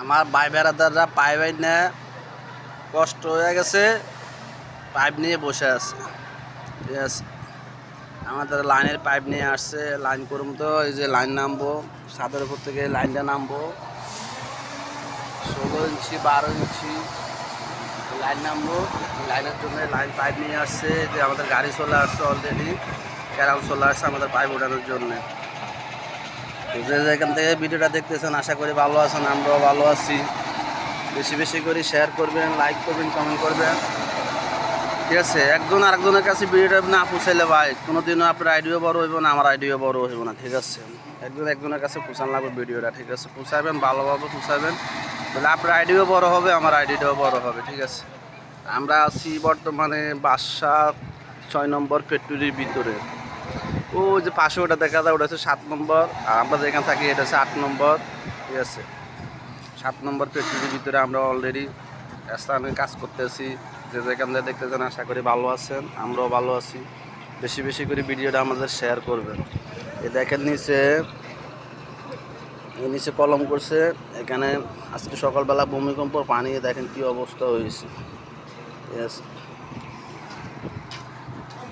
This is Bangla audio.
আমার ভাই বেড়াদাররা পাইপ না কষ্ট হয়ে গেছে, পাইপ নিয়ে বসে আছে। ঠিক আছে, আমাদের লাইনের পাইপ নিয়ে আসছে, লাইন করুম তো এই যে লাইন নামবো, ছাদের উপর থেকে লাইনটা নামবো 16 ইঞ্চি 12 ইঞ্চি লাইন নামবো। লাইনের জন্য লাইন পাইপ নিয়ে আসছে, যে আমাদের গাড়ি চলে আসছে অলরেডি, ক্যারাল চলে আসছে আমাদের পাইপ ওঠানোর জন্যে। যে যেখান থেকে ভিডিওটা দেখতেছেন আশা করি ভালো আছেন, আমরাও ভালো আছি। বেশি বেশি করে শেয়ার করবেন, লাইক করবেন, কমেন্ট করবেন। ঠিক আছে, একজন আরেকজনের কাছে ভিডিওটা না পৌঁছাইলে ভাই কোনোদিনও আপনার আইডিও বড় হইব না, আমার আইডিও বড় হইব না। ঠিক আছে, একজনের কাছে পৌঁছান লাগবে ভিডিওটা। ঠিক আছে, পৌঁছাবেন, ভালোভাবে পৌঁছাবেন, তাহলে আপনার আইডিও বড় হবে, আমার আইডিটাও বড় হবে। ঠিক আছে, আমরা আছি বর্তমানে বাসা 6 নম্বর ফ্যাক্টরির ভিতরে। ও যে পাশে ওটা দেখা যায় ওটা হচ্ছে 7 নম্বর, আর আমরা যেখানে থাকি এটা হচ্ছে 8 নম্বর। ঠিক আছে, 7 নম্বর ফ্যাক্টরির ভিতরে আমরা অলরেডি স্থানে কাজ করতেছি। যে যেখান থেকে দেখতেছেন আশা করি ভালো আছেন, আমরাও ভালো আছি। বেশি বেশি করে ভিডিওটা আমাদের শেয়ার করবেন। এ দেখেন নিচে কলম করছে, এখানে আজকে সকালবেলা ভূমিকম্প, পানি দেখেন কি অবস্থা হয়েছে। ঠিক আছে।